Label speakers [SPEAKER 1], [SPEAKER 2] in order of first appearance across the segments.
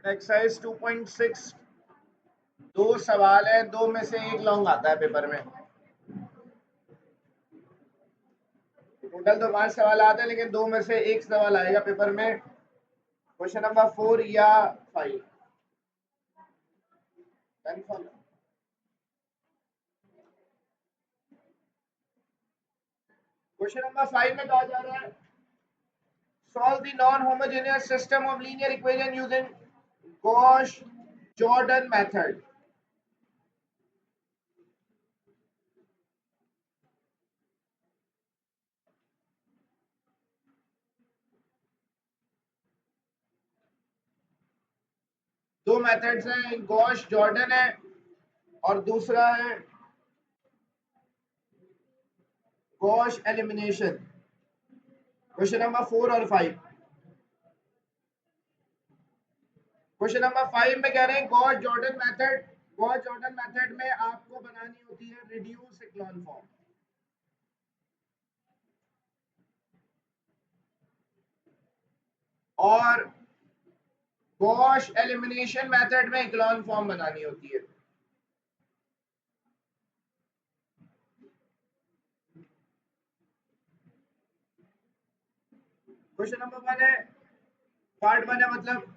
[SPEAKER 1] Exercise 2.6 दो सवाल है, दो में से एक लॉन्ग आता है पेपर में। टोटल तो 5 सवाल आते हैं, लेकिन दो में से एक सवाल आएगा पेपर में, क्वेश्चन नंबर 4 या 5। कंफर्म। क्वेश्चन नंबर 5 में कहा जा रहा है solve the non-homogeneous system of linear equation using Gauss-Jordan method। दो मेथड्स हैं, गॉश जॉर्डन है और दूसरा है गॉश एलिमिनेशन। क्वेश्चन नंबर 4 और 5। क्वेश्चन नंबर 5 में कह रहे हैं gosh Jordan method. Gosh Jordan method में आपको बनानी होती है रिड्यूस इक्लॉन फॉर्म, और गॉश एलिमिनेशन मेथड में इक्लॉन फॉर्म बनानी होती है। क्वेश्चन नंबर 1 है, पार्ट 1 है, मतलब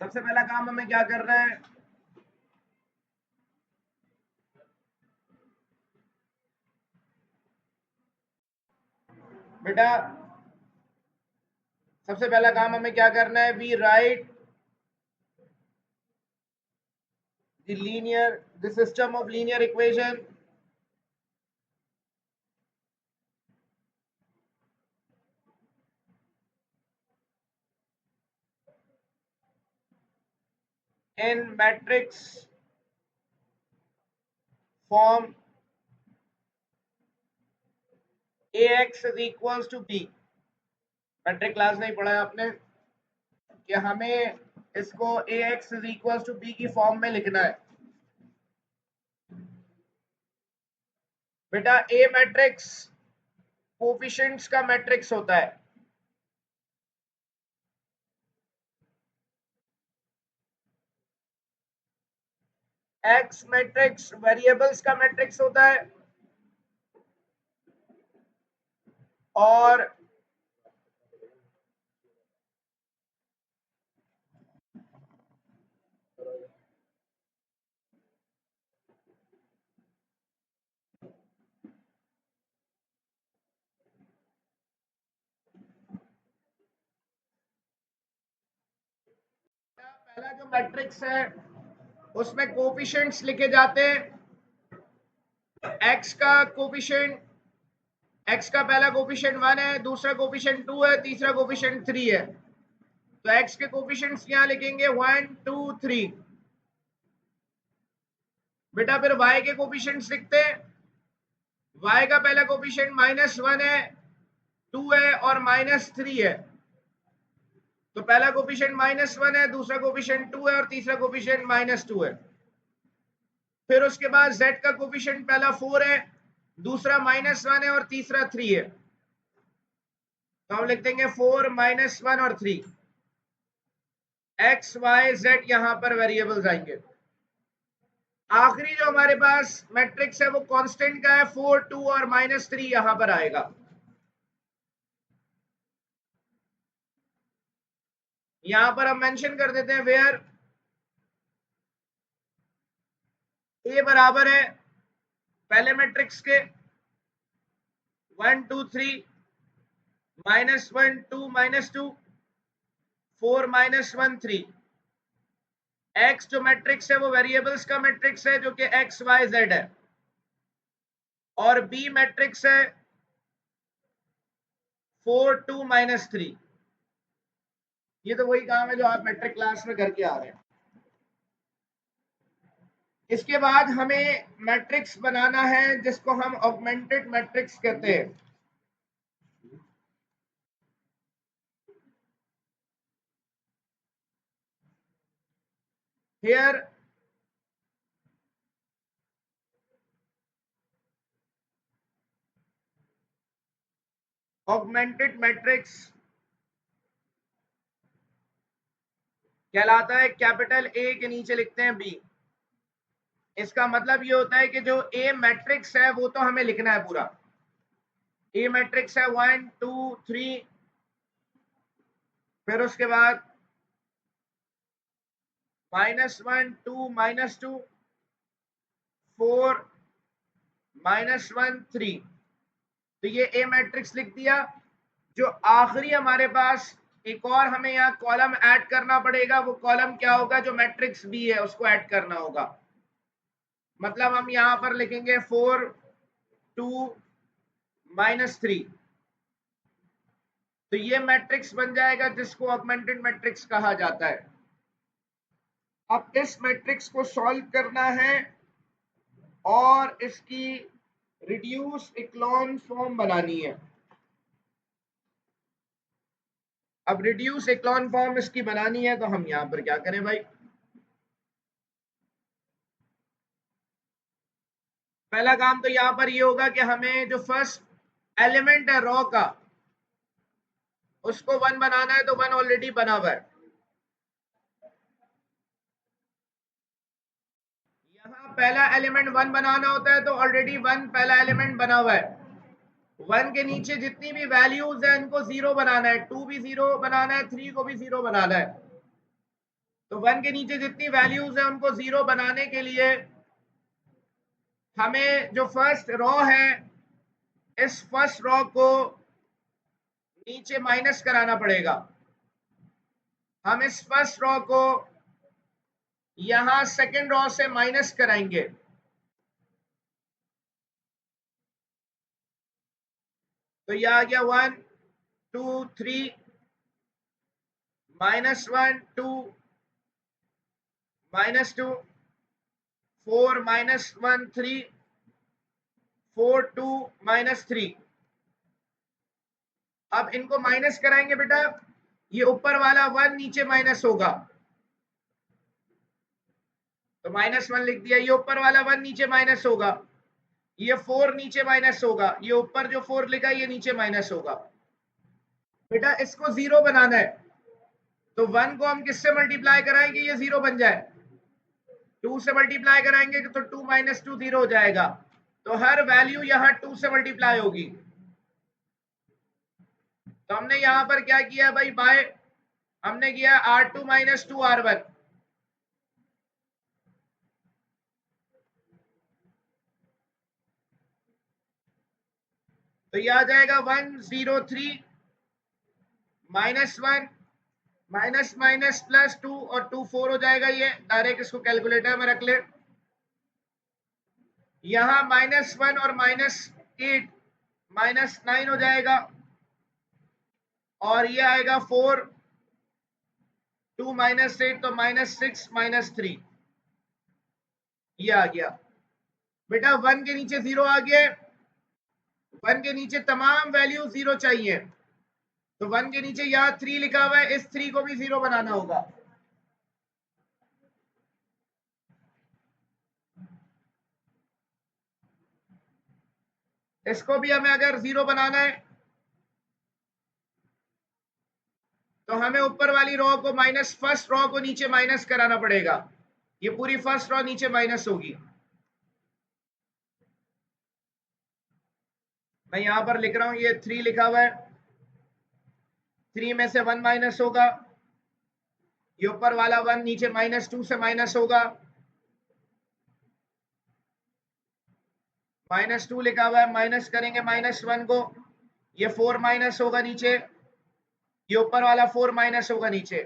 [SPEAKER 1] सबसे पहला काम हमें क्या करना है, बेटा सबसे पहला काम हमें क्या करना है, we write the system of linear equation in matrix form ax is equals to b। Matric class नहीं पढ़ा है आपने कि हमें इसको ax is equals to b की फॉर्म में लिखना है। बेटा ए मैट्रिक्स कोफिशिएंट्स का मैट्रिक्स होता है, एक्स मैट्रिक्स वेरिएबल्स का मैट्रिक्स होता है, और पहला जो मैट्रिक्स है उसमें कोफिशिएंट्स लिखे जाते हैं। एक्स का कोफिशिएंट, एक्स का पहला कोफिशिएंट 1 है, दूसरा कोफिशिएंट 2 है, तीसरा कोफिशिएंट 3 है। तो एक्स के कोफिशिएंट्स यहाँ लिखेंगे 1 2 3। बेटा फिर y के कोफिशिएंट्स लिखते हैं। y का पहला कोफिशिएंट -1 है, 2 है और -3 है। तो पहला कोफिशिएंट -1 है, दूसरा कोफिशिएंट 2 है और तीसरा कोफिशिएंट -2 है। फिर उसके बाद z का कोफिशिएंट पहला 4 है, दूसरा -1 है और तीसरा 3 है। तो हम लिख देंगे 4 -1 और 3। x y z यहां पर वेरिएबल्स आएंगे। आखिरी जो हमारे पास मैट्रिक्स है वो कांस्टेंट का है, 4 2 और -3 यहां पर आएगा। यहां पर हम मेंशन कर देते हैं वेयर ए बराबर है पहले मैट्रिक्स के 1 2 3 -1 2 -2 4 -1 3। एक्स जो मैट्रिक्स है वो वेरिएबल्स का मैट्रिक्स है जो कि एक्स वाई जेड है, और बी मैट्रिक्स है 4 2 -3। ये तो वही काम है जो आप मैट्रिक क्लास में करके आ रहे हैं। इसके बाद हमें मैट्रिक्स बनाना है जिसको हम ऑगमेंटेड मैट्रिक्स कहते हैं। हियर ऑगमेंटेड मैट्रिक्स कहलाता है कैपिटल ए के नीचे लिखते हैं बी। इसका मतलब ये होता है कि जो ए मैट्रिक्स है वो तो हमें लिखना है पूरा। ए मैट्रिक्स है 1 2 3, फिर उसके बाद -1 2 -2 4 -1 3। तो ये ए मैट्रिक्स लिख दिया। जो आखिरी हमारे पास एक और हमें यहाँ कॉलम ऐड करना पड़ेगा, वो कॉलम क्या होगा? जो मैट्रिक्स बी है उसको ऐड करना होगा। मतलब हम यहां पर लिखेंगे 4 2 -3। तो ये मैट्रिक्स बन जाएगा जिसको ऑगमेंटेड मैट्रिक्स कहा जाता है। अब इस मैट्रिक्स को सॉल्व करना है और इसकी रिड्यूस इक्लॉन फॉर्म बनानी है। अब रिड्यूस इक्लॉन फॉर्म इसकी बनानी है तो हम यहां पर क्या करें भाई? पहला काम तो यहां पर ये होगा कि हमें जो फर्स्ट एलिमेंट है रॉ का उसको 1 बनाना है, तो 1 ऑलरेडी बना हुआ है। यहाँ पहला एलिमेंट 1 बनाना होता है तो ऑलरेडी 1 पहला एलिमेंट बना हुआ है। 1 के नीचे जितनी भी वैल्यूज है उनको 0 बनाना है, 2 भी 0 बनाना है, 3 को भी 0 बनाना है। तो 1 के नीचे जितनी वैल्यूज है उनको 0 बनाने के लिए हमें जो फर्स्ट रॉ है इस फर्स्ट रॉ को नीचे माइनस कराना पड़ेगा। हम इस फर्स्ट रॉ को यहां सेकंड रॉ से माइनस कराएंगे। तो यह आ गया 1 2 3 -1 2 -2 4 -1 3 4 2 -3। अब इनको माइनस कराएंगे बेटा, ये ऊपर वाला 1 नीचे माइनस होगा तो -1 लिख दिया। ये ऊपर वाला 1 नीचे माइनस होगा, ये 4 नीचे माइनस होगा, ये ऊपर जो 4 लिखा ये नीचे माइनस होगा। बेटा इसको 0 बनाना है तो 1 को हम किससे मल्टीप्लाई कराएंगे ये 0 बन जाए? 2 से मल्टीप्लाई कराएंगे तो 2 -2 0 हो जाएगा। तो हर वैल्यू यहां 2 से मल्टीप्लाई होगी। तो हमने यहां पर क्या किया भाई? बाय हमने किया R2 - 2 R1। तो ये आ जाएगा 1 0 3 -1 माइनस माइनस प्लस 2 और 2 4 हो जाएगा। ये डायरेक्ट इसको कैलकुलेटर में रख ले। यहां -1 और -8 -9 हो जाएगा, और ये आएगा 4 2 -8 तो -6 -3 ये आ गया। बेटा 1 के नीचे 0 आ गया, 1 के नीचे तमाम वैल्यू 0 चाहिए। तो 1 के नीचे यहाँ 3 लिखा हुआ है, इस 3 को भी 0 बनाना होगा। इसको भी हमें अगर 0 बनाना है तो हमें ऊपर वाली रो को माइनस फर्स्ट रो को नीचे माइनस कराना पड़ेगा। ये पूरी फर्स्ट रो नीचे माइनस होगी। मैं यहां पर लिख रहा हूं, ये 3 लिखा हुआ है, 3 में से 1 माइनस होगा ये ऊपर वाला 1 नीचे -2 से माइनस होगा, -2 लिखा हुआ है, माइनस करेंगे -1 को, ये 4 माइनस होगा नीचे, ये ऊपर वाला 4 माइनस होगा नीचे।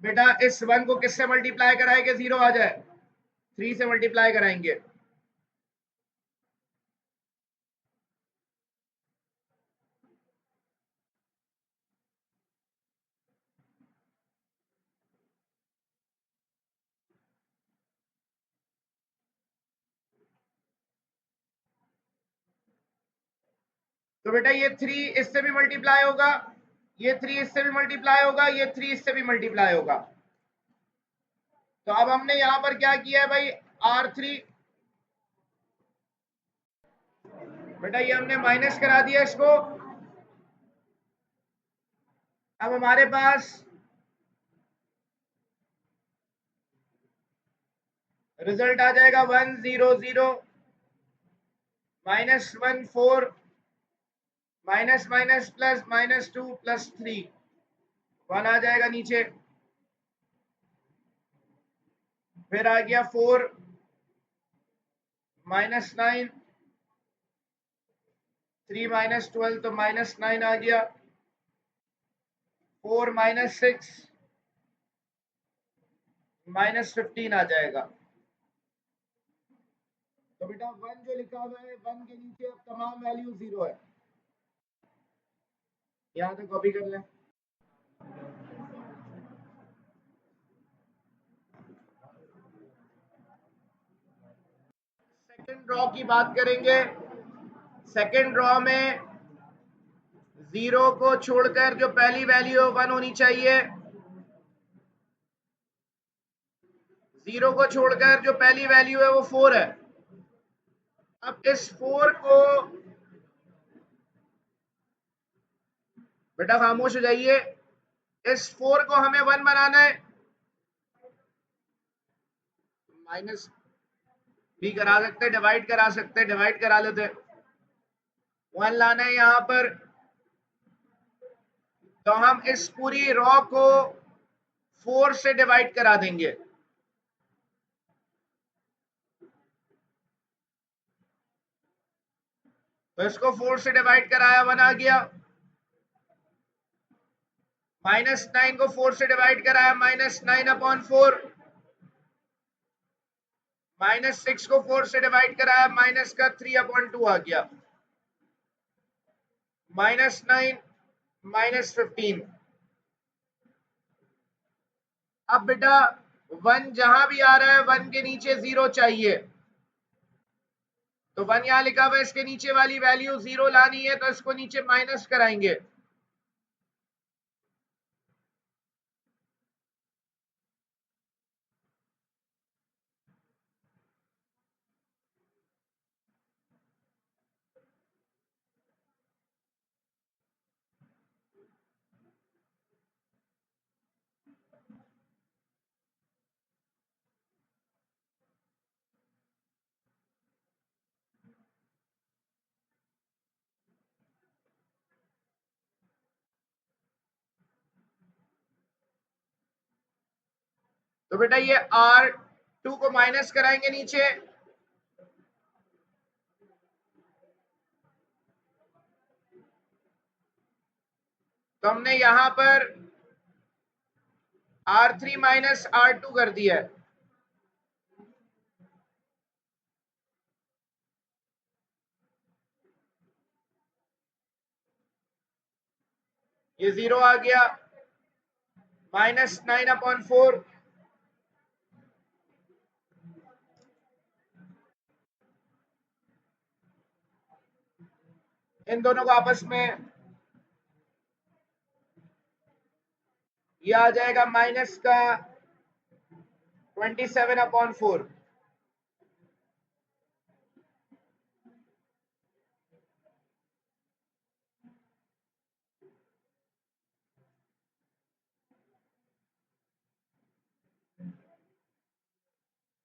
[SPEAKER 1] बेटा इस 1 को किससे मल्टीप्लाई कराएंगे 0 आ जाए? 3 से मल्टीप्लाई कराएंगे। तो बेटा ये 3 इससे भी मल्टीप्लाई होगा, ये 3 इससे भी मल्टीप्लाई होगा, ये 3 इससे भी मल्टीप्लाई होगा। तो अब हमने यहां पर क्या किया है भाई, R3, बेटा ये हमने माइनस करा दिया इसको। अब हमारे पास रिजल्ट आ जाएगा 1 0 0 -1 4 माइनस माइनस प्लस -2 + 3 1 आ जाएगा नीचे, फिर आ गया 4 -9 3 -12 तो -9 आ गया, 4 -6 -15 आ जाएगा। तो बेटा 1 जो लिखा हुआ है 1 के नीचे अब तमाम वैल्यू 0 है, यहां तक कॉपी कर लें। सेकंड ड्रॉ की बात करेंगे। सेकंड ड्रॉ में 0 को छोड़कर जो पहली वैल्यू है 1 होनी चाहिए, 0 को छोड़कर जो पहली वैल्यू है वो 4 है। अब इस 4 को, बेटा खामोश हो जाइए, इस 4 को हमें 1 बनाना है, माइनस भी करा सकते, डिवाइड करा सकते, डिवाइड करा लेते, 1 लाना है यहां पर। तो हम इस पूरी रॉ को 4 से डिवाइड करा देंगे, तो इसको 4 से डिवाइड कराया 1 आ गया, -9 को 4 से डिवाइड कराया -9/4, -6 को 4 से डिवाइड कराया -3/2 आ गया, -9 -15। अब बेटा 1 जहां भी आ रहा है 1 के नीचे 0 चाहिए, तो 1 यहां लिखा हुआ है, इसके नीचे वाली वैल्यू 0 लानी है, तो इसको नीचे माइनस कराएंगे, तो बेटा ये R2 को माइनस कराएंगे नीचे, तो हमने यहां पर R3 माइनस R2 कर दिया है, ये 0 आ गया, -9/4, इन दोनों को आपस में ये आ जाएगा माइनस का 27/4,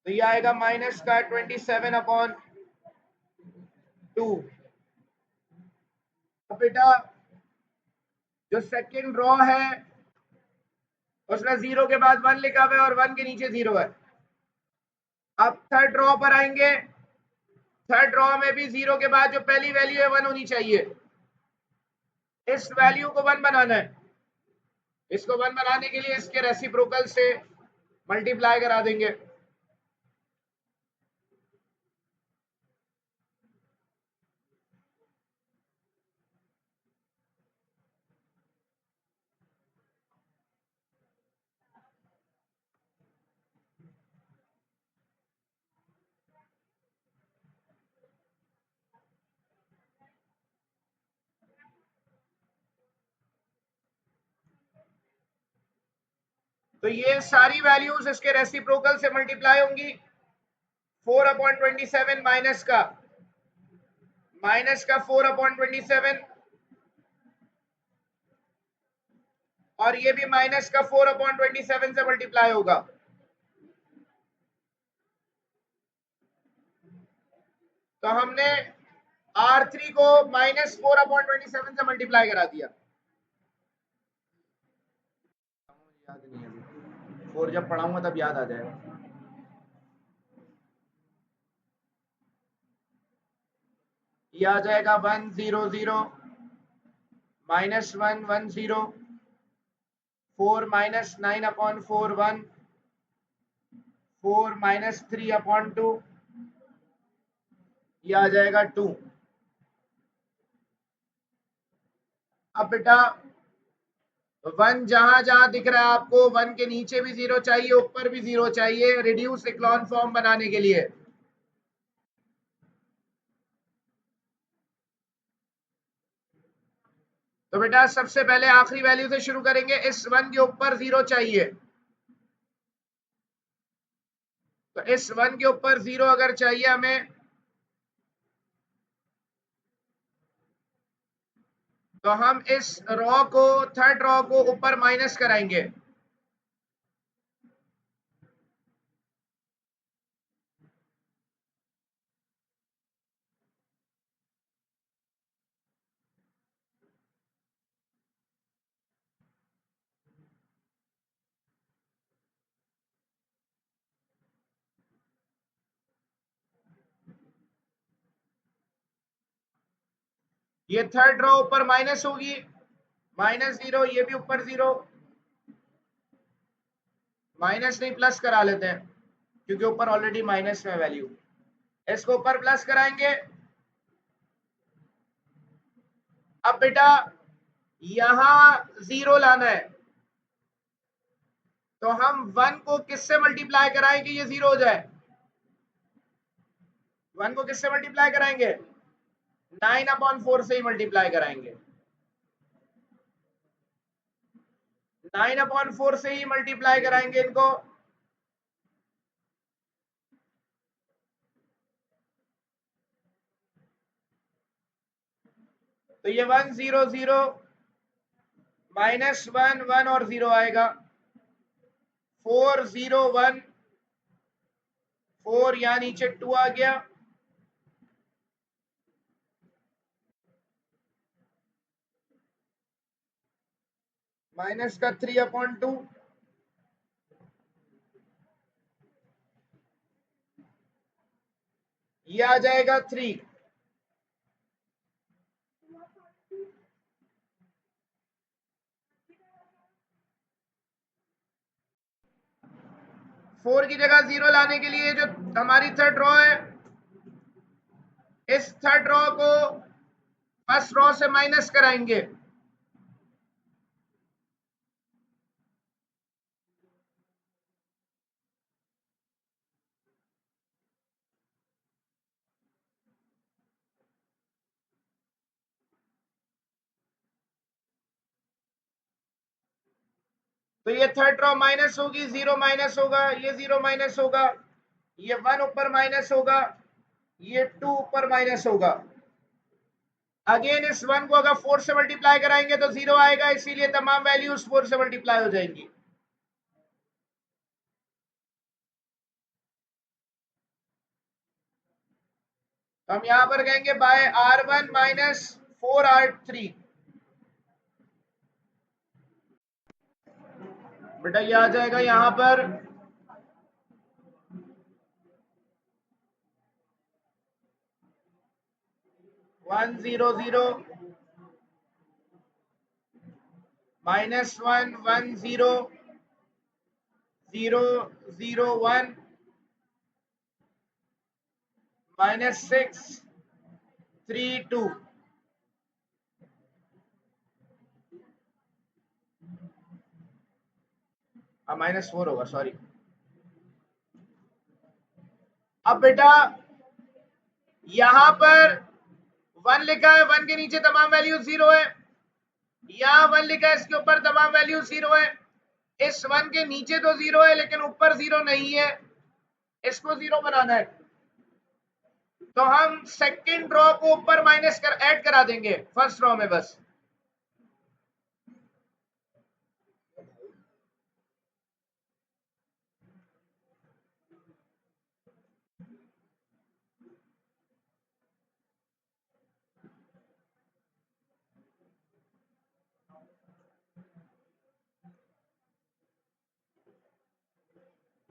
[SPEAKER 1] तो ये आएगा माइनस का 27/2। अब बेटा जो सेकंड रॉ है उसने 0 के बाद 1 लिखा हुआ है और 1 के नीचे 0 है। अब थर्ड रो पर आएंगे, थर्ड रो में भी 0 के बाद जो पहली वैल्यू है 1 होनी चाहिए। इस वैल्यू को 1 बनाना है। इसको 1 बनाने के लिए इसके रेसिप्रोकल से मल्टीप्लाई करा देंगे। तो ये सारी वैल्यूज इसके रेसिप्रोकल से मल्टीप्लाई होंगी। 4/27 माइनस का 4/27 और ये भी माइनस का 4/27 से मल्टीप्लाई होगा। तो हमने R3 को -4/27 से मल्टीप्लाई करा दिया। याद नहीं है अभी, 4 जब पढ़ाऊंगा तब याद आ जाएगा। ये आ जाएगा 100 -110 4 -9/4 1 4 -3/2 ये आ जाएगा 2। अब बेटा 1 जहां जहां दिख रहा है आपको 1 के नीचे भी 0 चाहिए, ऊपर भी 0 चाहिए रिड्यूस इक्लॉन फॉर्म बनाने के लिए। तो बेटा सबसे पहले आखिरी वैल्यू से शुरू करेंगे। इस 1 के ऊपर 0 चाहिए, तो इस 1 के ऊपर 0 अगर चाहिए हमें, तो हम इस रो को, थर्ड रो को ऊपर माइनस कराएंगे। ये थर्ड रो ऊपर माइनस होगी, -0, ये भी ऊपर 0, माइनस नहीं प्लस करा लेते हैं क्योंकि ऊपर ऑलरेडी माइनस में वैल्यू। इसको ऊपर प्लस कराएंगे। अब बेटा यहां 0 लाना है, तो हम 1 को किससे मल्टीप्लाई कराएं कि ये 0 हो जाए? 1 को किससे मल्टीप्लाई कराएंगे? 9/4 से ही मल्टीप्लाई कराएंगे। 9/4 से ही मल्टीप्लाई कराएंगे इनको। तो ये 100 -1 1 और 0 आएगा। 401 4 यहां नीचे 2 आ गया, माइनस का 3/2, ये आ जाएगा 3। 4 की जगह 0 लाने के लिए जो हमारी थर्ड रो है, इस थर्ड रो को फर्स्ट रो से माइनस कराएंगे। तो ये थर्ड रो माइनस होगी, 0 माइनस होगा, ये 0 माइनस होगा, ये 1 ऊपर माइनस होगा, ये 2 ऊपर माइनस होगा। अगेन इस 1 को अगर 4 से मल्टीप्लाई कराएंगे तो 0 आएगा, इसीलिए तमाम वैल्यूज 4 से मल्टीप्लाई हो जाएंगी। हम यहां पर कहेंगे बाय R1 - 4R3। बेटा ये आ जाएगा यहां पर 100 -1 10 001 -6 32 -4 होगा, सॉरी। अब बेटा यहां पर 1 लिखा है, 1 के नीचे तमाम वैल्यू 0 है। यहां 1 लिखा है, इसके ऊपर तमाम वैल्यू 0 है। इस 1 के नीचे तो 0 है लेकिन ऊपर 0 नहीं है, इसको 0 बनाना है। तो हम सेकंड रो को ऊपर माइनस कर ऐड करा देंगे फर्स्ट रो में बस।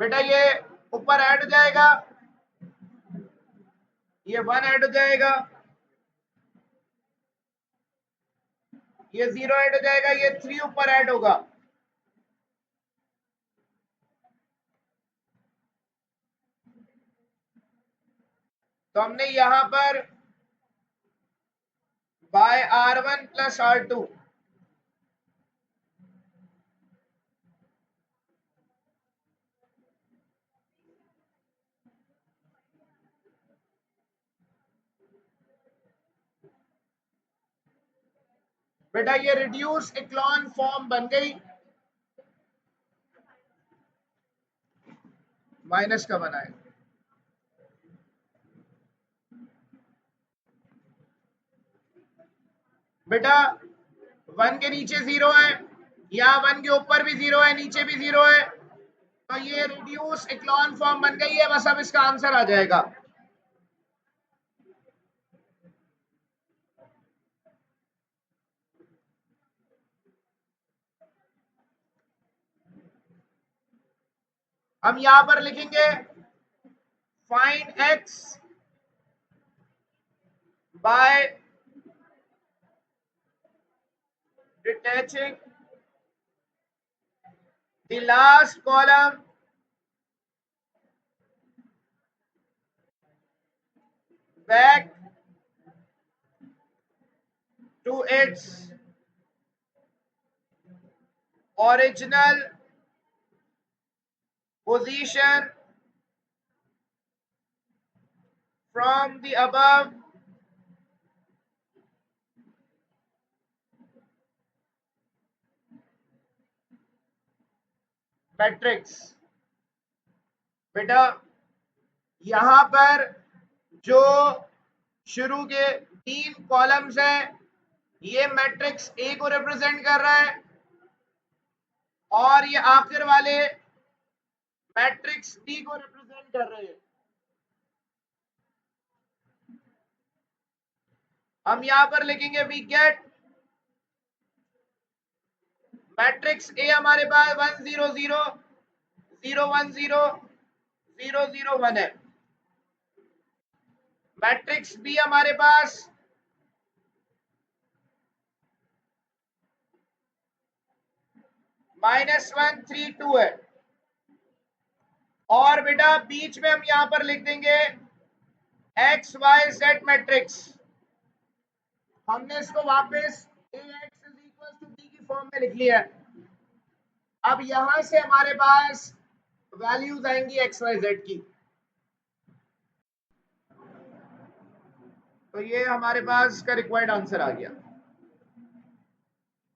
[SPEAKER 1] बेटा ये ऊपर ऐड हो जाएगा, ये 1 ऐड हो जाएगा, ये 0 ऐड हो जाएगा, ये 3 ऊपर ऐड होगा। तो हमने यहां पर बाय R1 प्लस R2 बेटा ये रिड्यूस इक्लॉन फॉर्म बन गई, माइनस का बनाए। बेटा 1 के नीचे 0 है, यहाँ 1 के ऊपर भी 0 है, नीचे भी 0 है, तो ये रिड्यूस इक्लॉन फॉर्म बन गई है। बस अब इसका आंसर आ जाएगा। हम यहां पर लिखेंगे find x by detaching the last column back to its original position from the above matrix। बेटा यहां पर जो शुरू के 3 कॉलम्स हैं, ये मैट्रिक्स ए को रिप्रेजेंट कर रहा है, और ये आखिर वाले मैट्रिक्स बी को रिप्रेजेंट कर रहे हैं। हम यहां पर लिखेंगे वी गेट मैट्रिक्स ए हमारे पास 1 0 0 0 1 0 0 0 1 है। मैट्रिक्स बी हमारे पास -1 3 2 है। और बेटा बीच में हम यहां पर लिख देंगे एक्स वाई जेड मैट्रिक्स। हमने इसको वापस ax = b की फॉर्म में लिख लिया है। अब यहां से हमारे पास वैल्यूज आएंगी एक्स वाई जेड की। तो ये हमारे पास का रिक्वायर्ड आंसर आ गया।